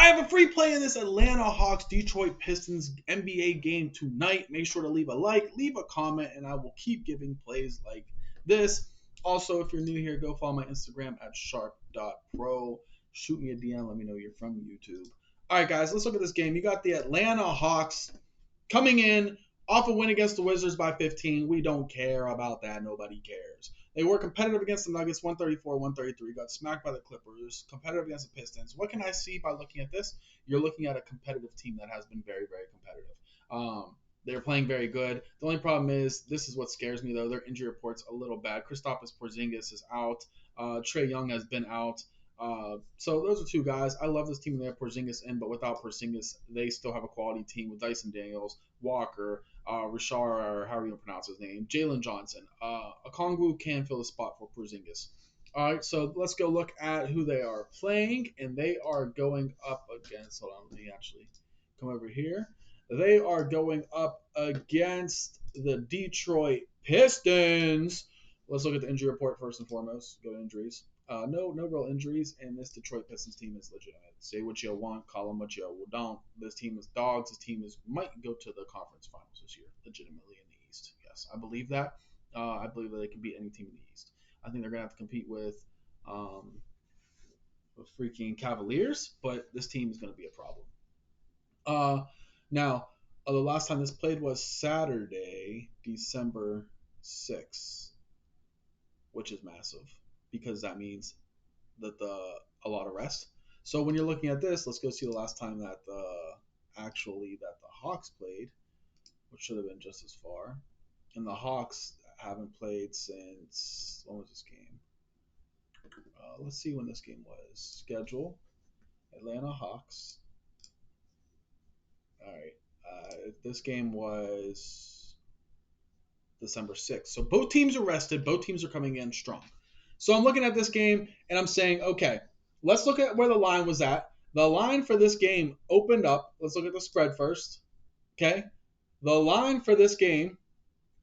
I have a free play in this Atlanta Hawks Detroit Pistons NBA game tonight. Make sure to leave a like, leave a comment, and I will keep giving plays like this. Also, if you're new here, go follow my Instagram at sharp.pro. Shoot me a DM. Let me know you're from YouTube. All right, guys, let's look at this game. You got the Atlanta Hawks coming in off a win against the Wizards by 15. We don't care about that. Nobody cares. They were competitive against the Nuggets, 134-133. Got smacked by the Clippers. Competitive against the Pistons. What can I see by looking at this? You're looking at a competitive team that has been very, very competitive. They're playing very good. The only problem is, this is what scares me, though. Their injury report's a little bad. Kristaps Porzingis is out. Trae Young has been out. So those are two guys. I love this team. They have Porzingis in, but without Porzingis, they still have a quality team with Dyson Daniels, Walker, Rashard, or however you pronounce his name, Jalen Johnson. Okongwu can fill the spot for Porzingis. All right, so let's go look at who they are playing, and they are going up against. Hold on, let me actually come over here. They are going up against the Detroit Pistons. Let's look at the injury report first and foremost. Go to injuries. No real injuries, and this Detroit Pistons team is legitimate. Say what you want, call them what you don't. This team is dogs. This team might go to the conference finals this year, legitimately in the East. Yes, I believe that. I believe that they can beat any team in the East. I think they're gonna have to compete with freaking Cavaliers, but this team is gonna be a problem. Now, the last time this played was Saturday, December 6th, which is massive because that means that a lot of rest. So when you're looking at this, let's go see the last time that the Hawks played, which should have been just as far. And the Hawks haven't played since, when was this game? Let's see when this game was. Schedule, Atlanta Hawks. All right. This game was December 6th. So both teams are rested. Both teams are coming in strong. So I'm looking at this game and I'm saying, okay, let's look at where the line was at. The line for this game opened up. Let's look at the spread first. Okay. The line for this game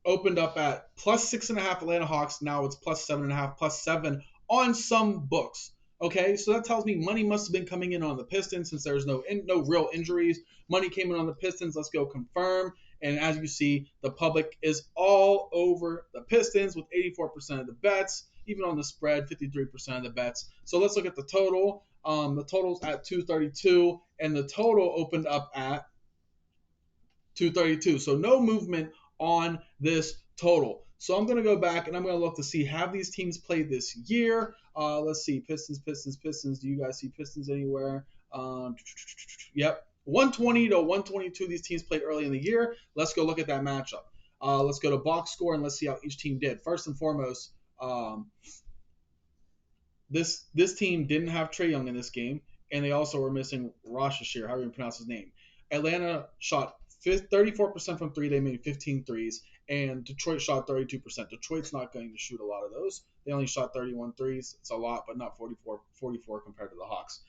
opened up at +6.5 Atlanta Hawks. Now it's +7.5, +7 on some books. Okay, so that tells me money must have been coming in on the Pistons since there's no real injuries. Money came in on the Pistons. Let's go confirm. And as you see, the public is all over the Pistons with 84% of the bets, even on the spread, 53% of the bets. So let's look at the total. The total's at 232, and the total opened up at 232. So no movement on this total. So I'm going to go back and I'm going to look to see, have these teams played this year? Let's see. Pistons. Do you guys see Pistons anywhere? Yep. 120 to 122 these teams played early in the year. Let's go look at that matchup. Let's go to box score and let's see how each team did. First and foremost, this team didn't have Trae Young in this game, and they also were missing Roshashir, however you pronounce his name. Atlanta shot 34% from three. They made 15 threes, and Detroit shot 32%. Detroit's not going to shoot a lot of those. They only shot 31 threes. It's a lot, but not 44 compared to the Hawks.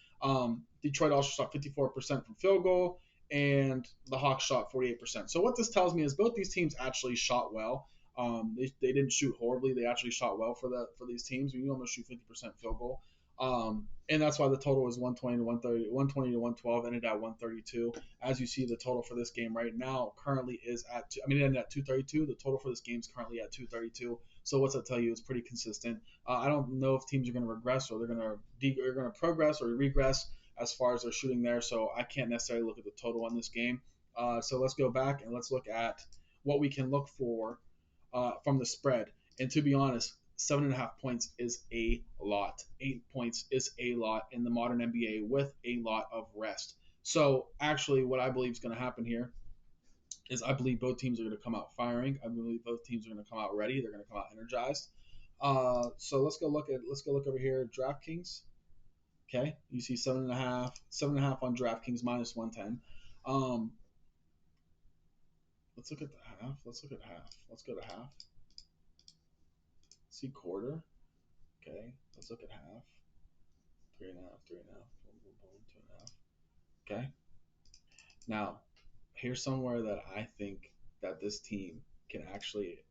Detroit also shot 54% from field goal, and the Hawks shot 48%. So what this tells me is both these teams actually shot well. They didn't shoot horribly. They actually shot well for these teams. You almost shoot 50% field goal. And that's why the total was 120 to 130, 120 to 112, ended at 132. As you see, the total for this game right now currently is it ended at 232. The total for this game is currently at 232. So what's that tell you? It's pretty consistent. I don't know if teams are going to regress or they're going to progress or regress as far as their shooting there. So I can't necessarily look at the total on this game. So let's go back and let's look at what we can look for from the spread. And to be honest, 7.5 points is a lot. 8 points is a lot in the modern NBA with a lot of rest. So actually what I believe is going to happen here is I believe both teams are going to come out firing. I believe both teams are going to come out ready. They're going to come out energized. So let's go look over here. DraftKings. Okay, you see 7.5 on DraftKings minus 110. Let's look at the half. Let's go to half. See quarter. Okay, let's look at half. 3.5, 3.5, boom, boom, boom, 2.5. Okay. Now, here's somewhere that I think that this team can actually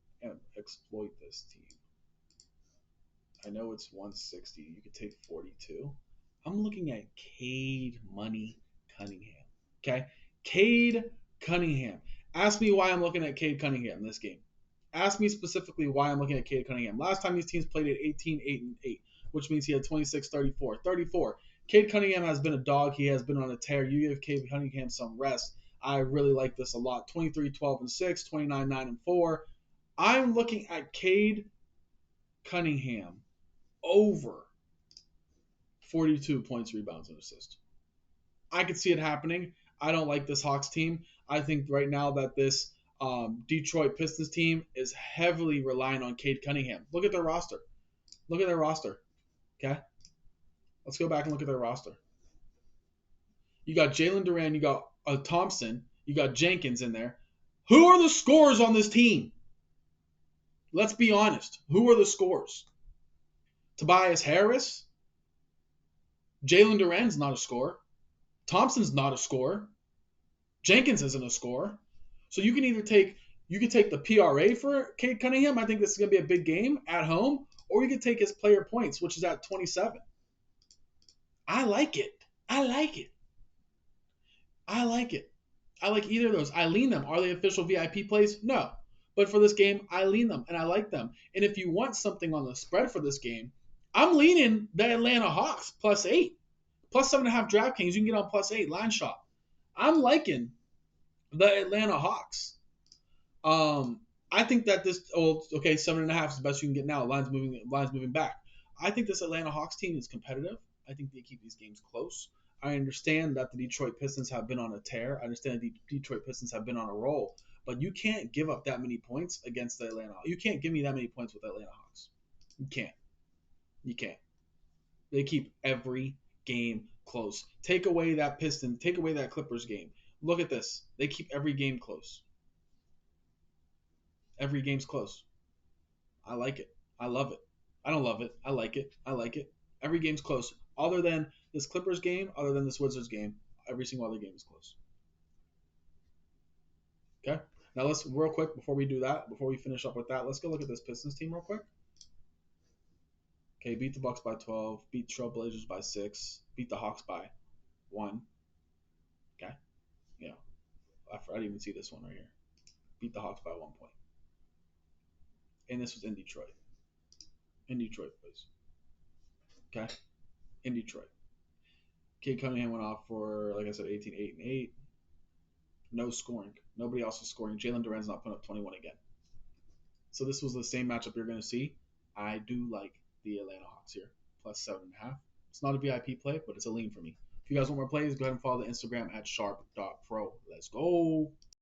exploit this team. I know it's 160. You could take 42. I'm looking at Cade money Cunningham. Okay? Cade Cunningham. Ask me why I'm looking at Cade Cunningham in this game. Ask me specifically why I'm looking at Cade Cunningham. Last time these teams played at 18, 8, and 8, which means he had 26, 34. 34. Cade Cunningham has been a dog. He has been on a tear. You give Cade Cunningham some rest. I really like this a lot. 23, 12, and 6, 29, 9, and 4. I'm looking at Cade Cunningham over 42 points, rebounds, and assists. I could see it happening. I don't like this Hawks team. I think right now that this Detroit Pistons team is heavily relying on Cade Cunningham. Look at their roster. Look at their roster. Okay? Let's go back and look at their roster. You got Jalen Duran, you got Thompson, you got Jenkins in there. Who are the scorers on this team? Let's be honest. Who are the scorers? Tobias Harris? Jalen Duran's not a scorer. Thompson's not a scorer. Jenkins isn't a scorer. So you can either take the PRA for Cade Cunningham. I think this is going to be a big game at home. Or you could take his player points, which is at 27. I like it. I like it. I like it. I like either of those. I lean them. Are they official VIP plays? No. But for this game, I lean them, and I like them. And if you want something on the spread for this game, I'm leaning the Atlanta Hawks +8. +7.5 DraftKings. You can get on +8 line shop. I'm liking the Atlanta Hawks. I think that this 7.5 is the best you can get now. Lines moving back. I think this Atlanta Hawks team is competitive. I think they keep these games close. I understand that the Detroit Pistons have been on a tear. I understand the Detroit Pistons have been on a roll. But you can't give up that many points against the Atlanta Hawks. You can't give me that many points with the Atlanta Hawks. You can't. You can't. They keep every game close. Take away that Clippers game. Look at this. They keep every game close. Every game's close. I like it. I love it. I don't love it. I like it. I like it. Every game's close. Other than this Clippers game, other than this Wizards game, every single other game is close. Okay? Now let's, real quick, before we do that, before we finish up with that, let's go look at this Pistons team real quick. Okay, beat the Bucks by 12, beat Trailblazers by 6, beat the Hawks by 1. Okay? Yeah. I didn't even see this one right here. Beat the Hawks by 1 point. And this was in Detroit. In Detroit, please. Okay? In Detroit. Cade Cunningham went off for, like I said, 18, 8, and 8. No scoring. Nobody else is scoring. Jalen Duran's not putting up 21 again. So this was the same matchup you're going to see. I do like the Atlanta Hawks here, +7.5. It's not a VIP play, but it's a lean for me. If you guys want more plays, go ahead and follow the Instagram at sharp.pro. Let's go.